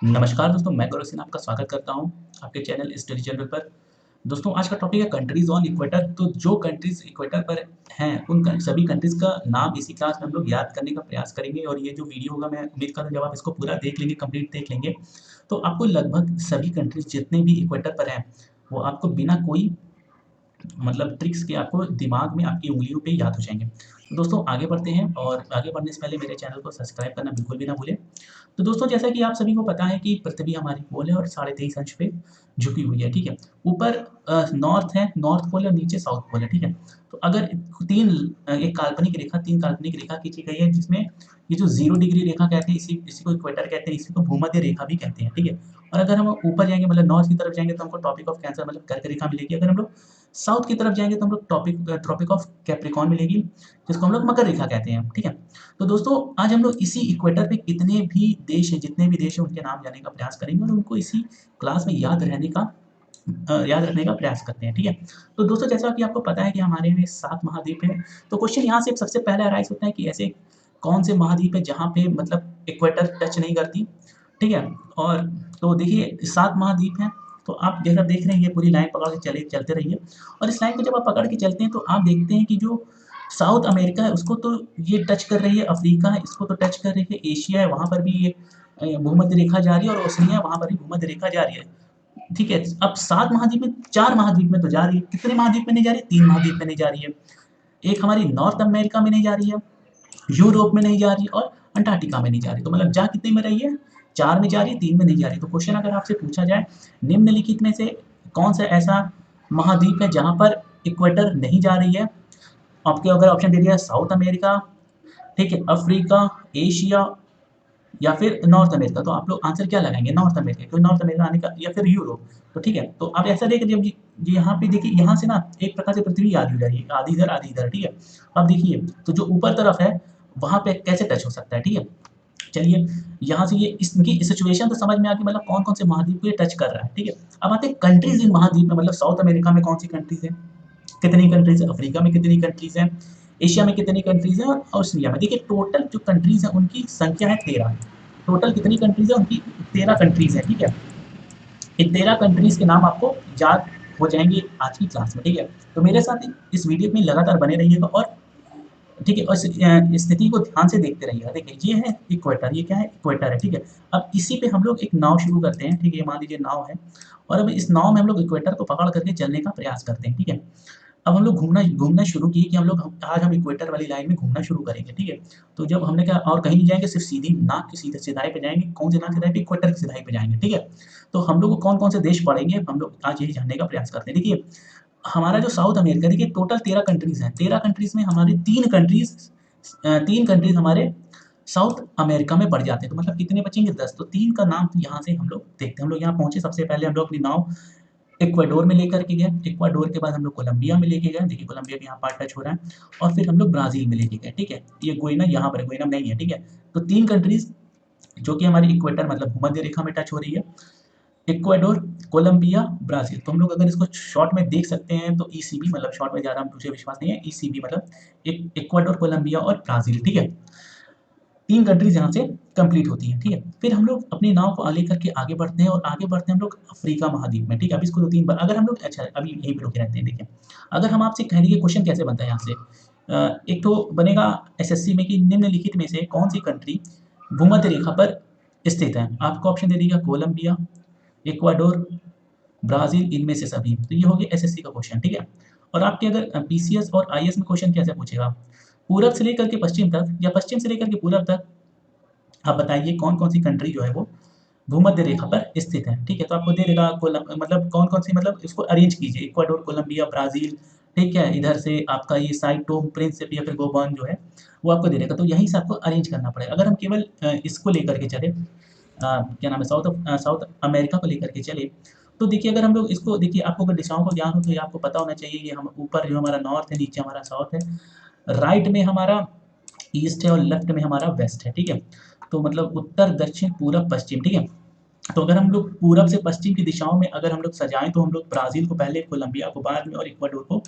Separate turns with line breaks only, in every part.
नमस्कार दोस्तों, मैं गौरव सिन्हा आपका स्वागत करता हूं आपके चैनल स्टडी चैनल पर। दोस्तों, आज का टॉपिक है कंट्रीज़ ऑन इक्वेटर। तो जो कंट्रीज़ इक्वेटर पर हैं, उन सभी कंट्रीज़ का नाम इसी क्लास में हम लोग याद करने का प्रयास करेंगे और ये जो वीडियो होगा, मैं उम्मीद करता हूँ जब आप इसको पूरा देख लेंगे, कंप्लीट देख लेंगे, तो आपको लगभग सभी कंट्रीज़ जितने भी इक्वेटर पर हैं, वो आपको बिना कोई मतलब ट्रिक्स के आपको दिमाग में आपकी उँगलियों पे याद हो जाएँगे। तो दोस्तों, आगे बढ़ते हैं और आगे बढ़ने से पहले मेरे चैनल को सब्सक्राइब करना बिल्कुल भी ना भूलें। तो दोस्तों, जैसा कि आप सभी को पता है कि पृथ्वी हमारी गोल है और 23.5 अंश पे झुकी हुई है, ठीक है? ऊपर नॉर्थ है, नॉर्थ पोल और नीचे साउथ पोल है, ठीक है? तो अगर 3 काल्पनिक रेखा खींची गई है, जिसमें ये जो 0 डिग्री रेखा कहते हैं, इसी इसी को इक्वेटर कहते हैं, इसी को भूमध्य रेखा भी कहते हैं, ठीक है? और अगर हम ऊपर जाएँगे मतलब नॉर्थ की तरफ जाएँगे तो हमको ट्रॉपिक ऑफ कैंसर मतलब कर्क रेखा मिलेगी। अगर हम लोग साउथ की तरफ जाएँगे तो हम लोग ट्रॉपिक ऑफ कैप्रिकॉर्न मिलेगी, जिसको हम लोग मकर रेखा कहते हैं, ठीक है? तो दोस्तों, आज हम लोग इसी इक्वेटर पे कितने भी देश हैं, जितने भी देश हैं, उनके नाम जानने का प्रयास करेंगे और उनको इसी क्लास में याद रखने का प्रयास करते हैं, ठीक है? तो दोस्तों, जैसा कि आपको पता है कि हमारे में 7 महाद्वीप हैं, तो क्वेश्चन यहाँ से सबसे पहले अराइज़ होता है कि ऐसे कौन से महाद्वीप हैं जहाँ पे मतलब इक्वेटर टच नहीं करती, ठीक है? और तो देखिए 7 महाद्वीप हैं, तो आप जैसा देख रहे हैं, ये पूरी लाइन पकड़ के चलते रहिए और इस लाइन को जब आप पकड़ के चलते हैं, तो आप देखते हैं कि जो साउथ अमेरिका है, उसको तो ये टच कर रही है, अफ्रीका है, इसको तो टच कर रही है, एशिया है, वहाँ पर भी ये भूमध्य रेखा जा रही है और ओशिनिया है, वहाँ पर भी भूमध्य रेखा जा रही है। ठीक है, अब 7 महाद्वीप में 4 महाद्वीप में तो जा रही है, कितने महाद्वीप में नहीं जा रही है? 3 महाद्वीप में नहीं जा रही है। एक हमारी नॉर्थ अमेरिका में नहीं जा रही है, यूरोप में नहीं जा रही और अंटार्कटिका में नहीं जा रही। तो मतलब जा कितने में रही है? 4 में जा रही है, 3 में नहीं जा रही। तो क्वेश्चन अगर आपसे पूछा जाए, निम्नलिखित में से कौन सा ऐसा महाद्वीप है जहाँ पर इक्वेटर नहीं जा रही है? आपको अगर ऑप्शन दे दिया है साउथ अमेरिका, ठीक है, अफ्रीका, एशिया या फिर नॉर्थ अमेरिका, तो आप लोग आंसर क्या लगाएँगे? नॉर्थ अमेरिका, क्योंकि नॉर्थ अमेरिका आने का या फिर यूरोप। तो ठीक है, तो आप ऐसा देखिए जी जी यहाँ पे देखिए, यहाँ से ना एक प्रकार से पृथ्वी आधी हो जा रही है, आधी इधर, ठीक है? अब देखिए, तो जो ऊपर तरफ है, वहाँ पे कैसे टच हो सकता है, ठीक है? चलिए, यहाँ से ये इनकी सिचुएशन तो समझ में आ गई, मतलब कौन-कौन से महाद्वीप को ये टच कर रहा है, ठीक है? अब आते हैं कंट्रीज़ इन महाद्वीप में, मतलब साउथ अमेरिका में कौन-सी कंट्रीज़ हैं? कितनी कंट्रीज़ हैं? अफ्रीका में कितनी कंट्रीज़ हैं? एशिया में कितनी कंट्रीज़ हैं और ऑस्ट्रेलिया में? देखिए, टोटल जो कंट्रीज़ हैं, उनकी संख्या है 13। टोटल कितनी कंट्रीज़ हैं? उनकी 13 कंट्रीज़ हैं, ठीक है? इन 13 कंट्रीज़ के नाम आपको याद हो जाएँगे आज की क्लास में, ठीक है? तो मेरे साथ इस वीडियो में लगातार बने रहिएगा और ठीक है, और स्थिति को ध्यान से देखते रहिएगा। देखिए, ये है इक्वेटर, ये क्या है? इक्वेटर है, ठीक है? अब इसी पे हम लोग एक नाव शुरू करते हैं, ठीक है? मान लीजिए नाव है और अब इस नाव में हम लोग इक्वेटर को पकड़ करके चलने का प्रयास करते हैं, ठीक है? अब हम लोग घूमना घूमना शुरू किए कि आज हम इक्वेटर वाली लाइन में घूमना शुरू करेंगे, ठीक है? तो जब हमने कहा और कहीं नहीं जाएँगे, सिर्फ़ सीधी नाक की सिधाई पे जाएँगे। कौन सी नाक की सिधाई पे? इक्वेटर की सिधाई पे जाएँगे, ठीक है? तो हम लोग को कौन-कौन से देश पड़ेंगे, हम लोग आज यही जानने का प्रयास करते हैं। देखिए, हमारा जो साउथ अमेरिका, देखिए टोटल 13 कंट्रीज़ हैं। 13 कंट्रीज़ में हमारी 3 कंट्रीज़ हमारे साउथ अमेरिका में पड़ जाते हैं। तो मतलब कितने बचेंगे? 10। तो 3 का नाम यहाँ से हम लोग देखते हैं। हम लोग यहाँ पहुँचे, सबसे पहले हम लोग अपनी नाव इक्वाडोर में लेकर के गए। इक्वाडोर के बाद हम लोग कोलंबिया में लेके गए। देखिए, कोलंबिया भी यहाँ पार्ट टच हो रहा है और फिर हम लोग ब्राज़ील में लेके गए, ठीक है? ये गुयाना यहाँ पर है, गुयाना नहीं है, ठीक है? तो 3 कंट्रीज़ जो कि हमारी इक्वेटर मतलब भूमध्य रेखा में टच हो रही है। Ecuador, Colombia, Brazil. तो हम लोग अगर इसको शॉर्ट में देख सकते हैं तो ईसीबी, मतलब शॉर्ट में ज़्यादा मुझे विश्वास नहीं है, ईसीबी मतलब इक्वाडोर, कोलंबिया और ब्राज़ील, ठीक है? 3 कंट्रीज़ यहाँ से कंप्लीट होती हैं, ठीक है? फिर हम लोग अपनी नाव को लेकर के आगे बढ़ते हैं और आगे बढ़ते हैं हम लोग अफ्रीका महाद्वीप में, ठीक है? अब इसको 2-3 बार अगर हम लोग अच्छा, अभी यहीं पे रुके रहते हैं, देखिए। अगर हम आपसे कह दें कि क्वेश्चन कैसे बनता है यहाँ से? एक तो बनेगा एसएससी में कि निम्नलिखित में से कौन-सी कंट्री भूमध्य रेखा पर स्थित है? आपको ऑप्शन दे दिया कोलंबिया, इक्वाडोर, ब्राज़ील, इनमें से सभी। तो ये हो गया एसएससी का क्वेश्चन, ठीक है? और आपके अगर पीसीएस और आईएएस में क्वेश्चन कैसे पूछेगा? पूरब से लेकर के पश्चिम तक या पश्चिम से लेकर के पूरब तक आप बताइए कौन-कौन सी कंट्री जो है वो भूमध्य रेखा पर स्थित है, ठीक है? तो आपको दे देगा मतलब कौन-कौन सी, मतलब इसको अरेंज कीजिए, इक्वाडोर, कोलंबिया, ब्राज़ील, ठीक है? इधर से आपका ये साइड टोम प्रिंसिप या फिर गोबन जो है, वो आपको दे देगा। तो यहीं से आपको अरेंज करना पड़ेगा। अगर हम केवल इसको लेकर के चले, क्या नाम है, साउथ अमेरिका को लेकर के चले, तो देखिए अगर हम लोग इसको देखिए, आपको अगर दिशाओं का ज्ञान हो तो ये आपको पता होना चाहिए, ये हम ऊपर जो हमारा नॉर्थ है, नीचे हमारा साउथ है, राइट में हमारा ईस्ट है और लेफ्ट में हमारा वेस्ट है, ठीक है? तो मतलब उत्तर, दक्षिण, पूरब, पश्चिम, ठीक है? तो अगर हम लोग पूरब से पश्चिम की दिशाओं में अगर हम लोग सजाएँ, तो हम लोग ब्राज़ील को पहले, कोलंबिया को बाद में और इक्वाडोर को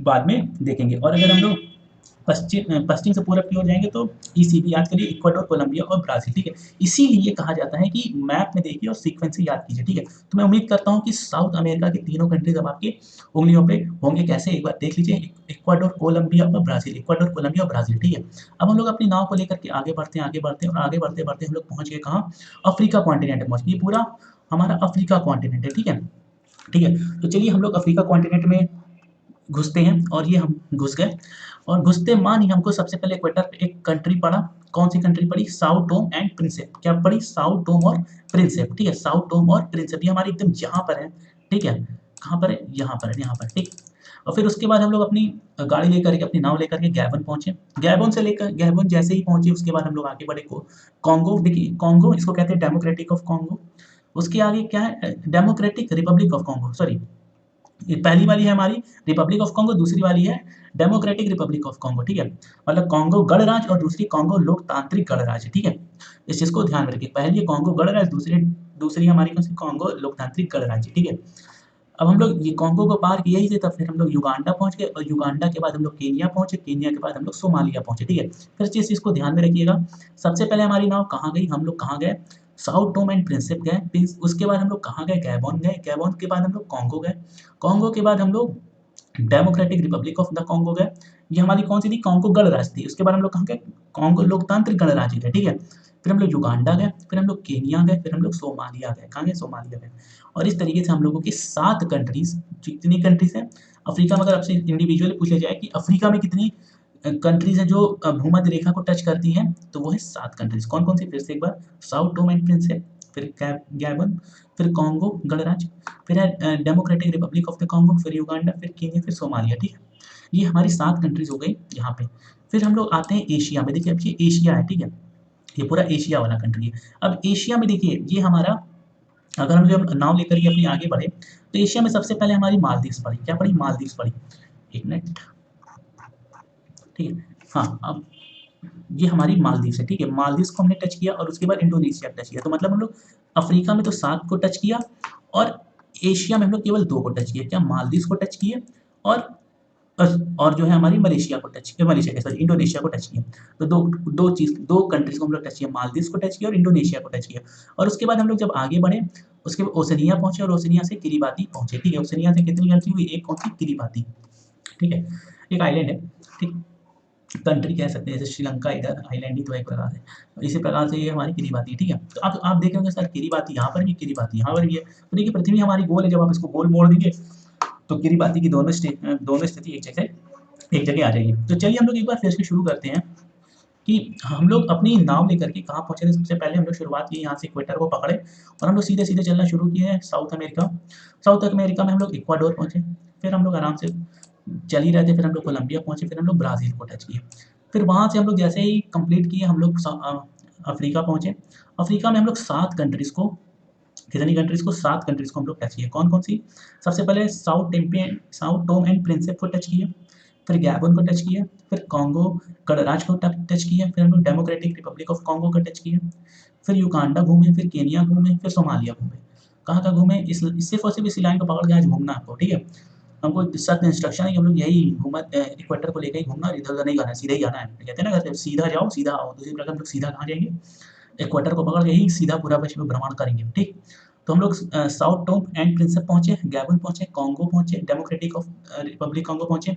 बाद में देखेंगे। और अगर हम लोग पश्चिम से पूरब की ओर जाएंगे तो ईसीबी, याद करिए इक्वाडोर, कोलंबिया और ब्राजील, ठीक है। इसीलिए कहा जाता है कि मैप में देखिए और सीक्वेंस से याद कीजिए, ठीक है। तो मैं उम्मीद करता हूँ कि साउथ अमेरिका के तीनों कंट्रीज अब आपके उंगलियों पे होंगे। कैसे, एक बार देख लीजिए, इक्वाडोर, कोलंबिया और ब्राजील, इक्वाडोर, कोलंबिया और ब्राजील, ठीक है। अब हम लोग अपनी नाव को लेकर के आगे बढ़ते हैं, आगे बढ़ते हैं और आगे बढ़ते बढ़ते हम लोग पहुंच गए कहाँ, अफ्रीका कॉन्टिनेंट पहुंच गए। ये पूरा हमारा अफ्रीका कॉन्टिनेंट है, ठीक है। ठीक है, तो चलिए हम लोग अफ्रीका कॉन्टिनेंट में घुसते हैं और ये हम घुस गए। और घुसते मान ही हमको सबसे पहले इक्वेटर पे एक कंट्री पड़ा। कौन सी कंट्री पड़ी, साउथ टोम एंड प्रिंसेप। क्या पड़ी, साउथ टोम और प्रिंसेप, ठीक है। साउथ टोम और प्रिंसेप ये हमारी एकदम यहाँ पर है, ठीक है। कहाँ पर है, यहाँ पर है, यहाँ पर, ठीक। और फिर उसके बाद हम लोग अपनी गाड़ी लेकर के, अपनी नाव लेकर के गैबन पहुंचे। गैबन से लेकर, गैबन जैसे ही पहुंचे उसके बाद हम लोग आगे बढ़े को कॉन्गो, देखिए कॉन्गो इसको कहते हैं डेमोक्रेटिक ऑफ कॉन्गो। उसके आगे क्या है, democratic Republic of Congo, sorry, ये पहली वाली है हमारी रिपब्लिक ऑफ कॉन्गो, दूसरी वाली है डेमोक्रेटिक रिपब्लिक ऑफ कॉन्गो, ठीक है। मतलब कॉन्गो गणराज्य और दूसरी कॉन्गो लोकतांत्रिक गणराज्य, ठीक है। इस चीज को ध्यान में रखिए, पहली है कॉन्गो गणराज्य, दूसरी दूसरी हमारी कौन सी, कॉन्गो लोकतांत्रिक गणराज्य, ठीक है। अब हम लोग ये कॉन्गो को पार किया ही थे, तब फिर हम लोग युगांडा पहुंच गए और युगांडा के बाद हम लोग केनिया पहुंचे, केनिया के बाद हम लोग सोमालिया पहुंचे, ठीक है। फिर इस चीज को ध्यान में रखिएगा, सबसे पहले हमारी नाव कहाँ गई, हम लोग कहाँ गए, साउथ टोम एंड प्रिंसेप गए। फिर उसके बाद हम लोग कहाँ गए, गैबोन गए। गैबोन के बाद हम लोग कॉन्गो गए। कॉन्गो के बाद हम लोग democratic Republic of the Congo गए। ये हमारी कौन सी थी, कॉन्गो गणराज्य थी। उसके बाद हम लोग कहाँ गए, कॉन्गो लोकतांत्रिक गणराज्य गए, ठीक है। फिर हम लोग युगांडा गए, फिर हम लोग केनिया गए, फिर हम लोग सोमालिया गए। कहाँ गए, सोमालिया गए। और इस तरीके से हम लोगों की 7 कंट्रीज, कितनी कंट्रीज हैं अफ्रीका में, अगर आपसे इंडिविजुअली पूछ लिया जाए कि अफ्रीका में कितनी कंट्रीज हैं जो भूमध्य रेखा को टच करती हैं, तो वो है 7 कंट्रीज। कौन कौन सी, फिर से एक बार, साउथ टोम एंड प्रिंसेप, फिर गैबन, फिर कॉन्गो गणराज्य, फिर है democratic Republic of the Congo, फिर युगांडा, फिर केन्या, फिर सोमालिया, ठीक है। ये हमारी 7 कंट्रीज हो गई यहाँ पे। फिर हम लोग आते हैं एशिया में। देखिए अब ये एशिया है, ठीक है। ये पूरा एशिया वाला कंट्री है। अब एशिया में देखिए ये हमारा, अगर हम जब नाव लेकर के अपनी आगे बढ़े तो एशिया में सबसे पहले हमारी मालदीव्स पड़ी। क्या पड़ी, मालदीव्स पड़ी। एक मिनट, ठीक है। हाँ, अब ये हमारी मालदीव्स है, ठीक है। मालदीव्स को हमने टच किया और उसके बाद इंडोनेशिया टच किया। तो मतलब हम लोग अफ्रीका में तो 7 को टच किया और एशिया में हम लोग केवल 2 को टच किया। क्या, मालदीव्स को टच किए और और जो है हमारी मलेशिया को टच किया, मलेशिया सॉरी इंडोनेशिया को टच किया। तो दो दो चीज, 2 कंट्रीज को हम लोग टच किया, मालदीव्स को टच किया और इंडोनेशिया को टच किया। और उसके बाद हम लोग जब आगे बढ़े उसके बाद ओशनिया पहुंचे और ओशनिया से किरिबाती पहुंचे, ठीक है। ओशनिया से कितनी कंट्री हुई, एक कौन सी, किरिबाती, ठीक है। एक आइलैंड है, ठीक, कंट्री कह सकते हैं, जैसे श्रीलंका इधर आइलैंड ही तो एक प्रकार है। इसी प्रकार से ये हमारी किरिबाती, ठीक है। तो आप देख रहे होंगे सर, किरिबाती यहाँ पर भी, किरिबाती यहाँ पर भी है। तो देखिए पृथ्वी हमारी गोल है, जब आप इसको गोल मोड़ देंगे तो किरिबाती की दोनों स्थिति एक जगह आ जाएगी। तो चलिए हम लोग एक बार फिर से शुरू करते हैं कि हम लोग अपनी नाव लेकर के कहाँ पहुंचे थे। सबसे पहले हम लोग शुरुआत की यहाँ से, इक्वेटर को पकड़े और हम लोग सीधे सीधे चलना शुरू किए हैं साउथ अमेरिका। साउथ अमेरिका में हम लोग इक्वाडोर पहुंचे, फिर हम लोग आराम से चल ही रहे थे, फिर हम लोग कोलंबिया पहुंचे, फिर हम लोग ब्राज़ील को टच किए। फिर वहाँ से हम लोग जैसे ही कंप्लीट किए हम लोग अफ्रीका पहुंचे। अफ्रीका में हम लोग 7 कंट्रीज़ को, कितनी कंट्रीज़ को, 7 कंट्रीज़ को हम लोग टच किए। कौन कौन सी, सबसे पहले साउथ टोम एंड प्रिंसेप को टच किए, फिर गैबन को टच किया, फिर कॉन्गो गणराज्य को टच किया, फिर हम लोग डेमोक्रेटिक रिपब्लिक ऑफ कॉन्गो को टच किया, फिर युगांडा घूमे, फिर केनिया घूमे, फिर सोमालिया घूमे। कहाँ कहाँ घूमे, सिर्फ और सिर्फ इस लाइन को पकड़ के आज घूमना आपको, ठीक है। हमको सख्त इंस्ट्रक्शन है कि हम लोग यही घूमा, इक्वेटर को लेकर ही घूमना, इधर उधर नहीं जाना है, सीधा ही जाना है। कहते हैं ना, कहते सीधा जाओ सीधा आओ, दूसरी प्रकार हम लोग सीधा कहाँ जाएंगे, इक्वेटर को पकड़ के ही सीधा पूरा विश्व में भ्रमण करेंगे, ठीक। तो हम लोग साउथ टोम एंड प्रिंसेप पहुंचे, गैबन पहुंचे, कॉन्गो पहुंचे, डेमोक्रेटिक ऑफ रिपब्लिक कॉन्गो पहुंचे,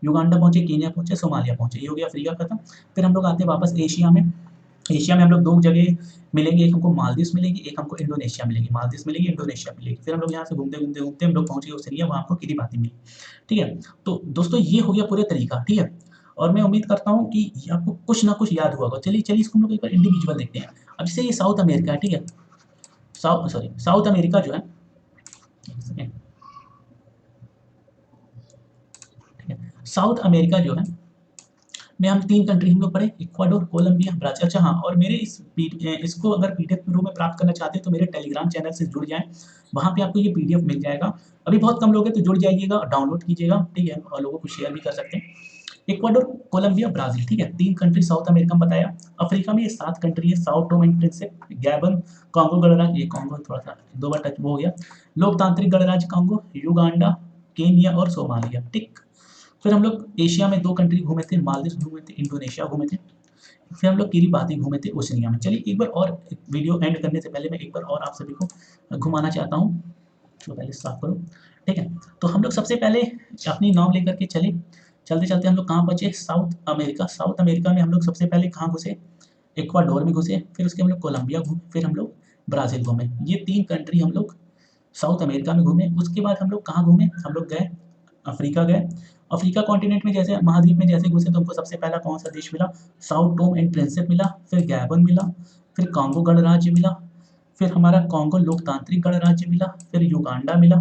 युगांडा पहुंचे, केन्या पहुंचे, सोमालिया पहुंचे। ये हो गया अफ्रीका खत्म। फिर हम लोग आते हैं वापस एशिया में। एशिया में हम लोग 2 जगह मिलेंगे, एक हमको मालदीव्स मिलेगी, एक हमको इंडोनेशिया मिलेगी। मालदीव्स मिलेगी, इंडोनेशिया मिलेगी। फिर हम लोग यहाँ से घूमते घूमते घूमते हम लोग पहुंच गए ओशनिया, वहाँ हमको किरिबाती मिली, ठीक है। तो दोस्तों ये हो गया पूरे तरीका, ठीक है। और मैं उम्मीद करता हूँ कि ये आपको कुछ ना कुछ याद हुआ होगा। चलिए चलिए इसको हम लोग एक बार इंडिविजुअल देखते हैं। अब जैसे ये साउथ अमेरिका है, ठीक है। साउथ अमेरिका जो है, साउथ अमेरिका जो है में हम 3 कंट्री हम लोग पढ़े, इक्वाडोर, कोलंबिया, ब्राजील। अच्छा हाँ, और मेरे इसको अगर पीडीएफ के रूप में प्राप्त करना चाहते हैं तो मेरे टेलीग्राम चैनल से जुड़ जाएं, वहाँ पे आपको ये पीडीएफ मिल जाएगा। अभी बहुत कम लोग हैं तो जुड़ जाइएगा, डाउनलोड कीजिएगा, ठीक है, और लोगों को शेयर भी कर सकते हैं। इक्वाडोर, कोलंबिया, ब्राजील, ठीक है, 3 कंट्री साउथ अमेरिका में बताया। अफ्रीका में ये 7 कंट्री है, Sao Tome and Principe, Gabon, Congo गणराज्य, ये कॉन्गो थोड़ा सा 2 बार टच वो हो गया, लोकतांत्रिक गणराज्य कॉन्गो, युगांडा, केनिया और सोमालिया, ठीक। फिर हम लोग एशिया में 2 कंट्री घूमे थे, मालदीव घूमे थे, इंडोनेशिया घूमे थे। फिर हम लोग किरिबाती घूमे थे ओशिनिया में। चलिए एक बार और वीडियो एंड करने से पहले मैं एक बार और आप सभी को घुमाना चाहता हूँ। तो पहले साफ करो, ठीक है। तो हम लोग सबसे पहले अपनी नाव लेकर के चले, चलते चलते हम लोग कहाँ पहुँचे, साउथ अमेरिका। साउथ अमेरिका में हम लोग सबसे पहले कहाँ घुसे, इक्वाडोर में घुसे, फिर उसके हम लोग कोलंबिया घूमे, फिर हम लोग ब्राज़ील घूमे। ये 3 कंट्री हम लोग साउथ अमेरिका में घूमे। उसके बाद हम लोग कहाँ घूमे, हम लोग गए अफ्रीका गए। अफ्रीका कॉन्टिनेंट में जैसे महाद्वीप में जैसे घुसे तो हमको सबसे पहला कौन सा देश मिला, साउथ टोम एंड प्रिंसिप मिला, फिर गैबन मिला, फिर कांगो गणराज्य मिला, फिर हमारा कांगो लोकतांत्रिक गणराज्य मिला, फिर युगांडा मिला,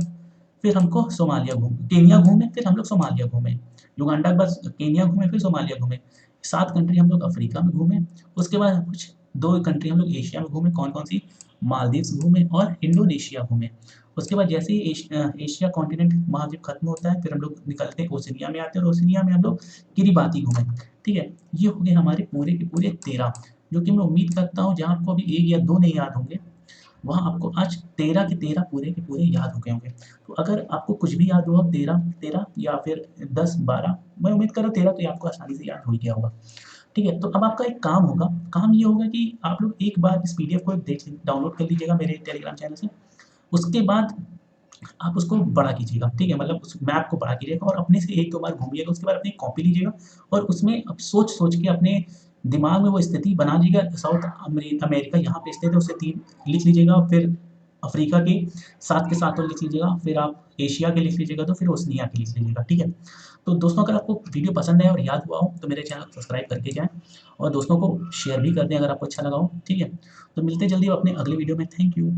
फिर हमको सोमालिया केनिया घूमे, फिर हम लोग सोमालिया घूमे। युगांडा के बाद केनिया घूमे, फिर सोमालिया घूमे। 7 कंट्री हम लोग अफ्रीका में घूमे। उसके बाद कुछ 2 कंट्री हम लोग एशिया में घूमे, कौन-कौन सी, मालदीव्स घूमे और इंडोनेशिया घूमे। उसके बाद जैसे ही एशिया कॉन्टिनेंट महाद्वीप खत्म होता है, फिर हम लोग निकलते हैं ओशिनिया में आते हैं और ओशिनिया में हम लोग किरिबाती घूमे, ठीक है। ये हो गए हमारे पूरे के पूरे 13, जो कि मैं उम्मीद करता हूँ जहाँ आपको अभी 1 या 2 नहीं याद होंगे, वहाँ आपको आज 13 के 13 पूरे के पूरे याद हो गए होंगे। तो अगर आपको कुछ भी याद हुआ 13 या फिर 10-12, मैं उम्मीद कर रहा हूँ 13 तो ये आपको आसानी से याद हो ही गया होगा। ठीक है, तो अब आपका एक काम होगा, काम ये होगा कि आप लोग एक बार इस पीडीएफ को डाउनलोड कर लीजिएगा मेरे टेलीग्राम चैनल से। उसके बाद आप उसको बड़ा कीजिएगा, ठीक है? मतलब उस मैप को बड़ा कीजिएगा और अपने से 1-2 बार घूमिएगा, उसके बाद अपनी कॉपी लीजिएगा और उसमें अब सोच-सोच के अपने दिमाग में वो स्थिति बना लीजिएगा। साउथ अमेरिका यहाँ पे स्थित है, उसे 3 लिख लीजिएगा, फिर अफ्रीका के साथ के साथ और लिख लीजिएगा, फिर आप एशिया के लिख लीजिएगा, तो फिर ओशिनिया के लिख लीजिएगा, ठीक है? तो दोस्तों अगर आपको वीडियो पसंद आया और याद हुआ हो, तो मेरे चैनल को सब्सक्राइब करके जाएँ और दोस्तों को शेयर भी कर दें अगर आपको अच्छा लगा हो, ठीक है? तो मिलते हैं जल्दी अपने अगले वीडियो में। Thank you.